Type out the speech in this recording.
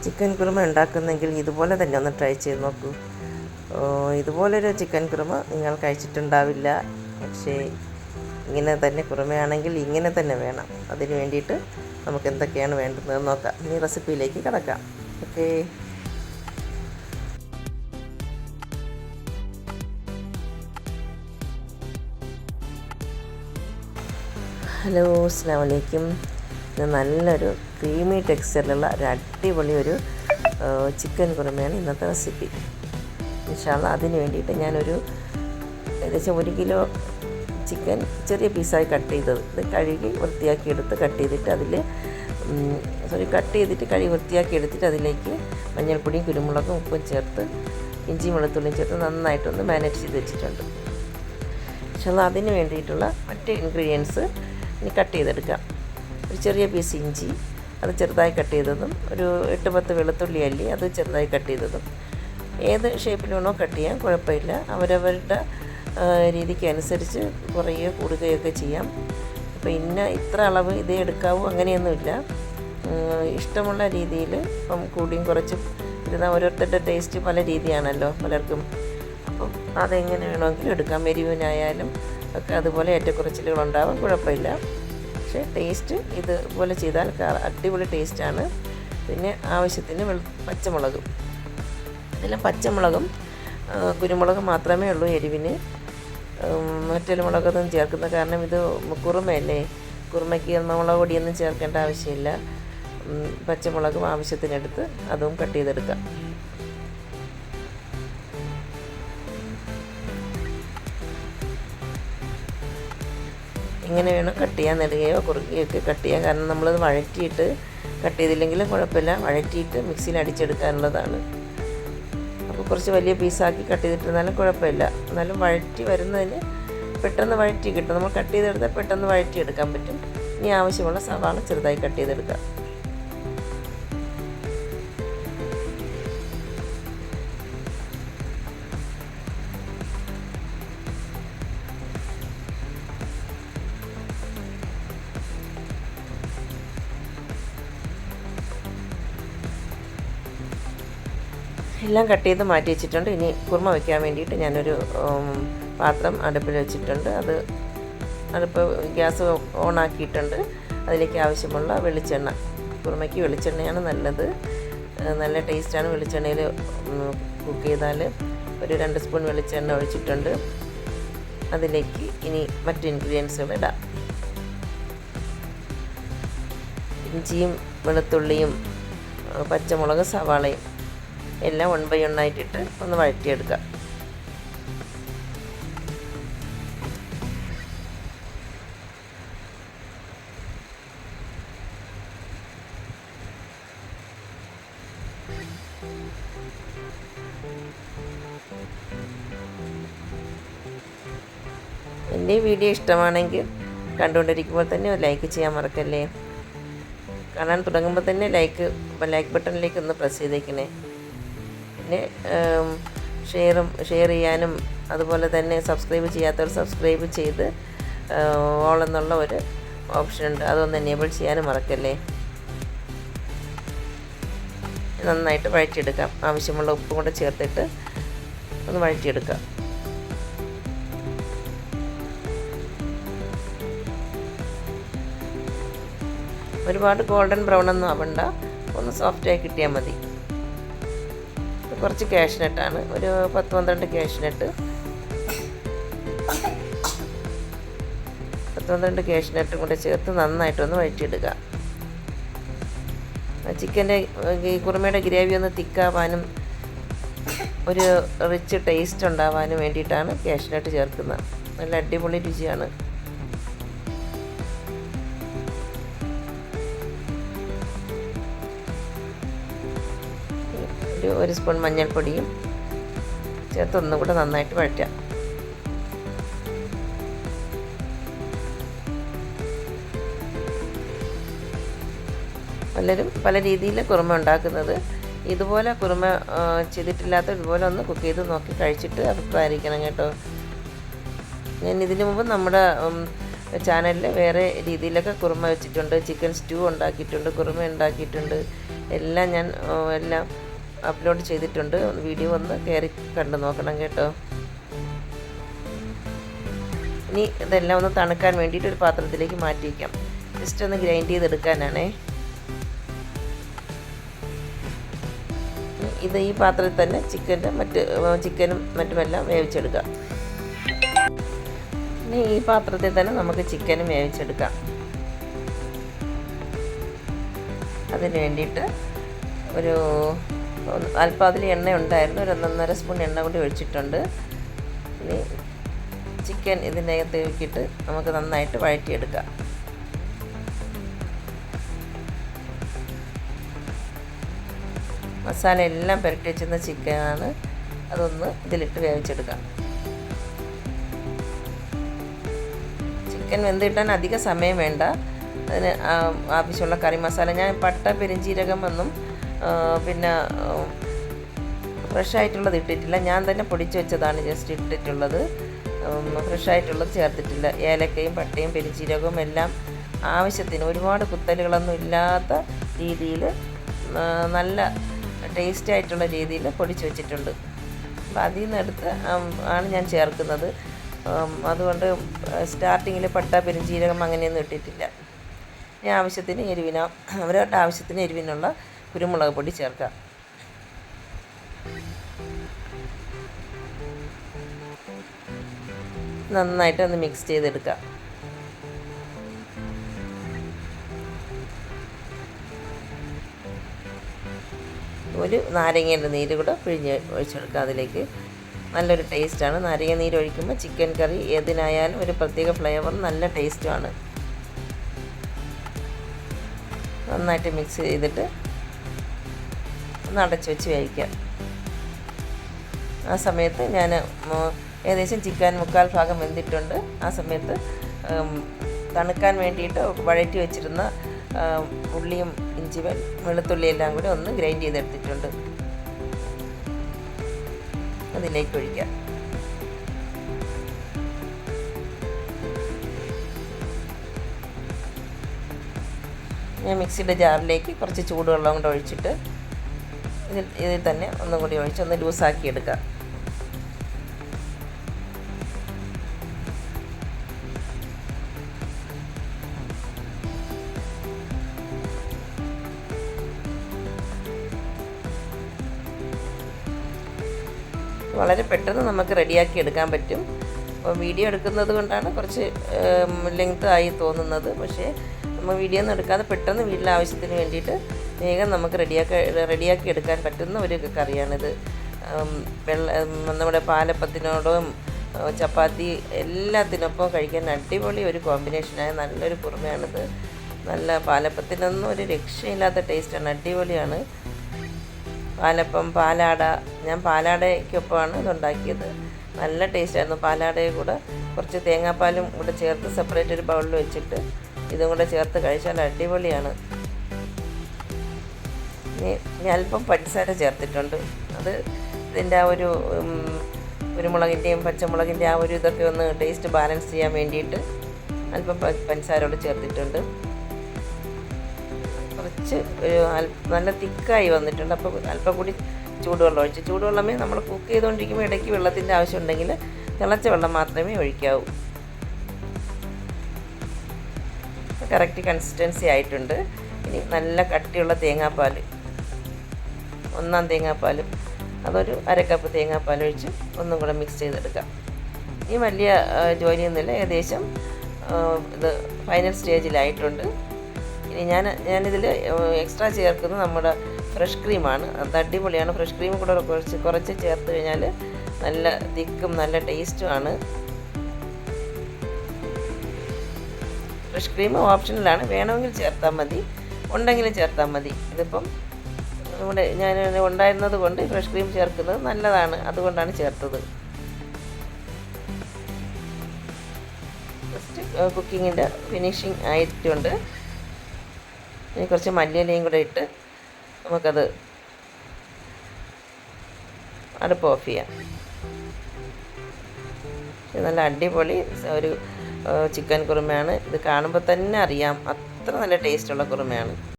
Chicken kurma ഉണ്ടാക്കുന്നെങ്കിൽ ഇതുപോലെ തന്നെ ഒന്ന് ട്രൈ ചെയ്ത് നോക്കൂ. ഇതുപോലൊരു ചിക്കൻ കുറുമ നിങ്ങൾ കഴിച്ചിട്ടുണ്ടാവില്ല. പക്ഷേ ഇങ്ങനെ തന്നെ കുറുമയാണെങ്കിൽ ഇങ്ങനെ തന്നെ വേണം. അതിന് വേണ്ടിയിട്ട് നമുക്ക് എന്തൊക്കെയാണ് വേണ്ടുന്നത് നോക്കാം. ഇനി റെസിപ്പിയിലേക്ക് കിടക്കാം. ഓക്കേ. ഹലോ, അസ്സലാമു അലൈക്കും. ഇത് നല്ലൊരു ക്രീമി ടെക്സ്ചറിലുള്ള ഒരു അടിപൊളി ഒരു ചിക്കൻ കുറുമയാണ് ഇന്നത്തെ റെസിപ്പി. ഇൻഷാ അല്ലാഹ് അതിന് വേണ്ടിയിട്ട് ഞാനൊരു ഏകദേശം 1 കിലോ ചിക്കൻ ചെറിയ പീസായി കട്ട് ചെയ്തത് ഇത് കഴുകി വൃത്തിയാക്കി എടുത്ത് കട്ട് ചെയ്തിട്ട് കഴുകി വൃത്തിയാക്കി എടുത്തിട്ട് അതിലേക്ക് മഞ്ഞൾപ്പൊടിയും കുരുമുളകും ഉപ്പും ചേർത്ത് ഇഞ്ചിയും വെളുത്തുള്ളിയും ചേർത്ത് നന്നായിട്ടൊന്ന് മാരിനേറ്റ് ചെയ്ത് വെച്ചിട്ടുണ്ട്. ഇൻഷാ അല്ലാഹ് അതിന് വേണ്ടിയിട്ടുള്ള മറ്റ് ഇൻഗ്രീഡിയൻസ് ഇനി കട്ട് ചെയ്തെടുക്കാം. ഒരു ചെറിയ പീസ് ഇഞ്ചി അത് ചെറുതായി കട്ട് ചെയ്തതും, ഒരു 8-10 വെളുത്തുള്ളി അല്ലി അത് ചെറുതായി കട്ട് ചെയ്തതും. ഏത് ഷേപ്പിൽ വേണോ കട്ട് ചെയ്യാൻ, കുഴപ്പമില്ല. അവരവരുടെ രീതിക്ക് അനുസരിച്ച് കുറയുകയോ കൂടുകയൊക്കെ ചെയ്യാം. അപ്പോൾ ഇത്ര അളവ് ഇതേ എടുക്കാവൂ അങ്ങനെയൊന്നുമില്ല. ഇഷ്ടമുള്ള രീതിയിൽ ഇപ്പം കൂടിയും കുറച്ചും ഇരുന്നാൽ ഓരോരുത്തരുടെ ടേസ്റ്റ് പല രീതിയാണല്ലോ പലർക്കും. അപ്പം അതെങ്ങനെ വേണമെങ്കിലും എടുക്കാം. എരിവിനായാലും ഒക്കെ അതുപോലെ ഏറ്റക്കുറച്ചിലുകളുണ്ടാവും, കുഴപ്പമില്ല. പക്ഷേ ടേസ്റ്റ് ഇതുപോലെ ചെയ്താൽ അടിപൊളി ടേസ്റ്റാണ്. പിന്നെ ആവശ്യത്തിന് പച്ചമുളകും, ഇതിലും പച്ചമുളകും കുരുമുളകും മാത്രമേ ഉള്ളൂ എരിവിന്. മറ്റൊരു മുളകൊന്നും ചേർക്കുന്ന കാരണം ഇത് കുറുമയല്ലേ, കുറുമയ്ക്ക് മുളക് പൊടിയൊന്നും ചേർക്കേണ്ട ആവശ്യമില്ല. പച്ചമുളകും ആവശ്യത്തിനെടുത്ത് അതും കട്ട് ചെയ്തെടുക്കാം. ഇങ്ങനെ വേണം കട്ട് ചെയ്യാൻ, നെടുകയോ കുറുകയൊക്കെ കട്ട് ചെയ്യാൻ. കാരണം നമ്മളത് വഴറ്റിയിട്ട് കട്ട് ചെയ്തില്ലെങ്കിലും കുഴപ്പമില്ല, വഴറ്റിയിട്ട് മിക്സിയിൽ അടിച്ചെടുക്കാനുള്ളതാണ്. അപ്പോൾ കുറച്ച് വലിയ പീസാക്കി കട്ട് ചെയ്തിട്ടിരുന്നാലും കുഴപ്പമില്ല. എന്നാലും വഴറ്റി വരുന്നതിന് പെട്ടെന്ന് വഴറ്റി കിട്ടും. നമ്മൾ കട്ട് ചെയ്തെടുത്താൽ പെട്ടെന്ന് വഴറ്റിയെടുക്കാൻ പറ്റും. ഇനി ആവശ്യമുള്ള സവാള ചെറുതായി കട്ട് ചെയ്തെടുക്കാം. എല്ലാം കട്ട് ചെയ്ത് മാറ്റി വെച്ചിട്ടുണ്ട്. ഇനി കുറുമ വയ്ക്കാൻ വേണ്ടിയിട്ട് ഞാനൊരു പാത്രം അടുപ്പിൽ വെച്ചിട്ടുണ്ട്. അടുപ്പ് ഗ്യാസ് ഓണാക്കിയിട്ടുണ്ട്. അതിലേക്ക് ആവശ്യമുള്ള വെളിച്ചെണ്ണ, കുറുമയ്ക്ക് വെളിച്ചെണ്ണയാണ് നല്ലത്, നല്ല ടേസ്റ്റാണ് വെളിച്ചെണ്ണയിൽ കുക്ക് ചെയ്താൽ. ഒരു 2 സ്പൂൺ വെളിച്ചെണ്ണ ഒഴിച്ചിട്ടുണ്ട്. അതിലേക്ക് ഇനി മറ്റ് ഇൻഗ്രീഡിയൻസുകൾ ഇടാം. ഇഞ്ചിയും വെളുത്തുള്ളിയും പച്ചമുളക് സവാളയും എല്ലാം 1 by 1 ആയിട്ടിട്ട് ഒന്ന് വഴറ്റിയെടുക്കാം. എൻ്റെ ഈ വീഡിയോ ഇഷ്ടമാണെങ്കിൽ കണ്ടുകൊണ്ടിരിക്കുമ്പോൾ തന്നെ ലൈക്ക് ചെയ്യാൻ മറക്കല്ലേ. കാണാൻ തുടങ്ങുമ്പോൾ തന്നെ ലൈക്ക് ബട്ടണിലേക്ക് ഒന്ന് പ്രസ് ചെയ്തേക്കണേ. പിന്നെ ഷെയർ ചെയ്യാനും അതുപോലെ തന്നെ സബ്സ്ക്രൈബ് ചെയ്യാത്തവർ സബ്സ്ക്രൈബ് ചെയ്ത് ഓൾ എന്നുള്ള ഒരു ഓപ്ഷൻ ഉണ്ട്, അതൊന്ന് എനേബിൾ ചെയ്യാനും മറക്കല്ലേ. നന്നായിട്ട് വഴറ്റിയെടുക്കാം. ആവശ്യമുള്ള ഉപ്പും കൂടെ ചേർത്തിട്ട് ഒന്ന് വഴറ്റിയെടുക്കാം. ഒരുപാട് ഗോൾഡൻ ബ്രൗൺ ഒന്നും ആവണ്ട, ഒന്ന് സോഫ്റ്റായി കിട്ടിയാൽ മതി. കുറച്ച് കാഷ്നട്ടാണ്, ഒരു 10-12 കാഷ്നട്ടും കൂടെ ചേർത്ത് നന്നായിട്ടൊന്ന് വഴറ്റിയെടുക്കുക. ചിക്കൻ്റെ ഈ കുറുമയുടെ ഗ്രേവി ഒന്ന് തിക്കാവാനും ഒരു റിച്ച് ടേസ്റ്റ് ഉണ്ടാവാനും വേണ്ടിയിട്ടാണ് കാഷ്നട്ട് ചേർക്കുന്നത്. നല്ല അടിപൊളി രുചിയാണ്. ഒരു സ്പൂൺ മഞ്ഞൾപ്പൊടിയും ചേർത്ത് ഒന്നും കൂടെ നന്നായിട്ട് വഴറ്റാം. പലരും പല രീതിയിൽ കുറുമ ഉണ്ടാക്കുന്നത്. ഇതുപോലെ കുറുമ ചെയ്തിട്ടില്ലാത്ത ഇതുപോലെ ഒന്ന് കുക്ക് ചെയ്ത് നോക്കി കഴിച്ചിട്ട് അഭിപ്രായമായിരിക്കണം കേട്ടോ. ഞാൻ ഇതിനു മുമ്പ് നമ്മുടെ ചാനലിൽ വേറെ രീതിയിലൊക്കെ കുറുമ വെച്ചിട്ടുണ്ട്, ചിക്കൻ സ്റ്റൂ ഉണ്ടാക്കിയിട്ടുണ്ട്, കുറുമ ഉണ്ടാക്കിയിട്ടുണ്ട്. എല്ലാം ഞാൻ എല്ലാം അപ്ലോഡ് ചെയ്തിട്ടുണ്ട്. വീഡിയോ ഒന്ന് കയറി കണ്ടു നോക്കണം കേട്ടോ. ഇനി ഇതെല്ലാം ഒന്ന് തണുക്കാൻ വേണ്ടിയിട്ട് ഒരു പാത്രത്തിലേക്ക് മാറ്റി വയ്ക്കാം. ജസ്റ്റ് ഒന്ന് ഗ്രൈൻഡ് ചെയ്തെടുക്കാനാണേ. ഇത് ഈ പാത്രത്തിൽ തന്നെ ചിക്കനും മറ്റുമെല്ലാം വേവിച്ചെടുക്കാം. ഇനി ഈ പാത്രത്തിൽ തന്നെ നമുക്ക് ചിക്കനും വേവിച്ചെടുക്കാം. അതിന് വേണ്ടിയിട്ട് ഒരു അല്പം അതിൽ എണ്ണ ഉണ്ടായിരുന്നു, ഒരു 1.5 സ്പൂൺ എണ്ണ കൂടി ഒഴിച്ചിട്ടുണ്ട്. ഇനി ചിക്കൻ ഇതിനകത്ത് വെക്കിയിട്ട് നമുക്ക് നന്നായിട്ട് വഴറ്റിയെടുക്കാം. മസാല എല്ലാം പുരട്ടി വെച്ചിരുന്ന ചിക്കനാണ്, അതൊന്ന് ഇതിലിട്ട് വേവിച്ചെടുക്കാം. ചിക്കൻ വെന്ത് കിട്ടാൻ അധിക സമയം വേണ്ട. അതിന് ആവശ്യമുള്ള കറി മസാല ഞാൻ പട്ട, പെരുംജീരകം ഒന്നും പിന്നെ ഫ്രഷായിട്ടുള്ളത് ഇട്ടിട്ടില്ല. ഞാൻ തന്നെ പൊടിച്ച് വെച്ചതാണ് ജസ്റ്റ് ഇട്ടിട്ടുള്ളത്. ഫ്രഷായിട്ടുള്ളത് ചേർത്തിട്ടില്ല. ഏലക്കയും പട്ടയും പെരുംജീരകവും എല്ലാം ആവശ്യത്തിന്, ഒരുപാട് കുത്തലുകളൊന്നും ഇല്ലാത്ത രീതിയിൽ നല്ല ടേസ്റ്റ് ആയിട്ടുള്ള രീതിയിൽ പൊടിച്ച് വെച്ചിട്ടുണ്ട്. അപ്പോൾ അതിൽ നിന്ന് എടുത്ത് ആണ് ഞാൻ ചേർക്കുന്നത്. അതുകൊണ്ട് സ്റ്റാർട്ടിങ്ങിൽ പട്ട, പെരുംജീരകം അങ്ങനെയൊന്നും ഇട്ടിട്ടില്ല. ഇനി ആവശ്യത്തിന് അവരവരുടെ ആവശ്യത്തിന് എരിവിനുള്ള കുരുമുളക് പൊടി ചേർക്കാം. നന്നായിട്ട് ഒന്ന് മിക്സ് ചെയ്തെടുക്കാം. ഒരു നാരങ്ങയുടെ നീര് കൂടെ പിഴിഞ്ഞ് ഒഴിച്ചെടുക്കുക. അതിലേക്ക് നല്ലൊരു ടേസ്റ്റാണ്. നാരങ്ങ നീര് ഒഴിക്കുമ്പോൾ ചിക്കൻ കറി ഏതിനായാലും ഒരു പ്രത്യേക ഫ്ലേവർ, നല്ല ടേസ്റ്റുമാണ്. നന്നായിട്ട് മിക്സ് ചെയ്തിട്ട് ഒന്ന് അടച്ച് വെച്ച് വേവിക്കാം. ആ സമയത്ത് ഞാൻ ഏകദേശം ചിക്കൻ 3/4 ഭാഗം വെന്തിട്ടുണ്ട്. ആ സമയത്ത് തണുക്കാൻ വേണ്ടിയിട്ട് വഴറ്റി വെച്ചിരുന്ന ഉള്ളിയും ഇഞ്ചി വെളുത്തുള്ളി എല്ലാം കൂടി ഒന്ന് ഗ്രൈൻഡ് ചെയ്തെടുത്തിട്ടുണ്ട്. അതിലേക്ക് ഒഴിക്കാം. ഞാൻ മിക്സിയുടെ ജാറിലേക്ക് കുറച്ച് ചൂടുവെള്ളം കൂടെ ഒഴിച്ചിട്ട് ഇതിൽ തന്നെ ഒന്നും കൂടി ഒഴിച്ച് ഒന്ന് ലൂസാക്കി എടുക്കാം. വളരെ പെട്ടെന്ന് നമുക്ക് റെഡിയാക്കി എടുക്കാൻ പറ്റും. അപ്പോൾ വീഡിയോ എടുക്കുന്നത് കൊണ്ടാണ് കുറച്ച് ലെങ്ത് ആയി തോന്നുന്നത്. പക്ഷേ നമ്മൾ വീഡിയോ ഒന്നും എടുക്കാതെ പെട്ടെന്ന് വീട്ടിലെ ആവശ്യത്തിന് വേണ്ടിയിട്ട് വേഗം നമുക്ക് റെഡിയാക്കി എടുക്കാൻ പറ്റുന്ന ഒരു കറിയാണിത്. നമ്മുടെ പാലപ്പത്തിനോടും ചപ്പാത്തി എല്ലാത്തിനൊപ്പം കഴിക്കാൻ അടിപൊളി ഒരു കോമ്പിനേഷനായ നല്ലൊരു കുറുമയാണിത്. നല്ല പാലപ്പത്തിനൊന്നും ഒരു രക്ഷയില്ലാത്ത ടേസ്റ്റാണ്, അടിപൊളിയാണ്. പാലപ്പം, പാലാട, ഞാൻ പാലാടയ്ക്കൊപ്പമാണ് ഇതുണ്ടാക്കിയത്. നല്ല ടേസ്റ്റായിരുന്നു. പാലാടയെ കൂടെ കുറച്ച് തേങ്ങാപ്പാലും കൂടെ ചേർത്ത് സെപ്പറേറ്റ് ഒരു ബൗളിൽ വെച്ചിട്ട് ഇതും കൂടെ ചേർത്ത് കഴിച്ചാൽ അടിപൊളിയാണ്. ഇനി അല്പം പഞ്ചസാര ചേർത്തിട്ടുണ്ട്. അത് ഇതിൻ്റെ ആ ഒരു കുരുമുളകിൻ്റെയും പച്ചമുളകിൻ്റെ ആ ഒരു ഇതൊക്കെ ഒന്ന് ടേസ്റ്റ് ബാലൻസ് ചെയ്യാൻ വേണ്ടിയിട്ട് അല്പം പഞ്ചസാരയോട് ചേർത്തിട്ടുണ്ട്. കുറച്ച് ഒരു നല്ല തിക്കായി വന്നിട്ടുണ്ട്. അപ്പോൾ അല്പം കൂടി ചൂടുവെള്ളം ഒഴിച്ച്, ചൂടുവെള്ളമേ നമ്മൾ കുക്ക് ചെയ്തുകൊണ്ടിരിക്കുമ്പോൾ ഇടയ്ക്ക് വെള്ളത്തിൻ്റെ ആവശ്യമുണ്ടെങ്കിൽ തിളച്ച വെള്ളം മാത്രമേ ഒഴിക്കാവൂ. കറക്റ്റ് കൺസിസ്റ്റൻസി ആയിട്ടുണ്ട്. ഇനി നല്ല കട്ടിയുള്ള തേങ്ങാപ്പാൽ, 1 തേങ്ങാപ്പാൽ, അതൊരു 1/2 കപ്പ് തേങ്ങാപ്പാൽ ഒഴിച്ച് ഒന്നും കൂടെ മിക്സ് ചെയ്തെടുക്കാം. ഈ വലിയ ജോലിയൊന്നുമില്ല, ഏകദേശം ഇത് ഫൈനൽ സ്റ്റേജിലായിട്ടുണ്ട്. ഇനി ഞാനിതിൽ എക്സ്ട്രാ ചേർക്കുന്നത് നമ്മുടെ ഫ്രഷ് ക്രീമാണ്. അത് അടിപൊളിയാണ്. ഫ്രഷ് ക്രീം കൂടെ കുറച്ച് ചേർത്ത് കഴിഞ്ഞാൽ നല്ല തിക്കും നല്ല ടേസ്റ്റുമാണ്. ഫ്രഷ് ക്രീം ഓപ്ഷണലാണ്, വേണമെങ്കിൽ ചേർത്താൽ മതി, ഉണ്ടെങ്കിലും ചേർത്താൽ മതി. ഇതിപ്പം ഇവിടെ ഞാൻ ഉണ്ടായിരുന്നത് കൊണ്ട് ഫ്രഷ് ക്രീം ചേർക്കുന്നത് നല്ലതാണ്, അതുകൊണ്ടാണ് ചേർത്തത്. ഫസ്റ്റ് കുക്കിങ്ങിൻ്റെ ഫിനിഷിങ് ആയിട്ടുണ്ട്. ഇനി കുറച്ച് മല്ലിയിലയും കൂടെ ഇട്ട് നമുക്കത് അടുപ്പ് ഓഫ് ചെയ്യാം. നല്ല അടിപൊളി ഒരു ചിക്കൻ കുറുമയാണ്. ഇത് കാണുമ്പോൾ തന്നെ അറിയാം അത്ര നല്ല ടേസ്റ്റുള്ള കുറുമയാണ്.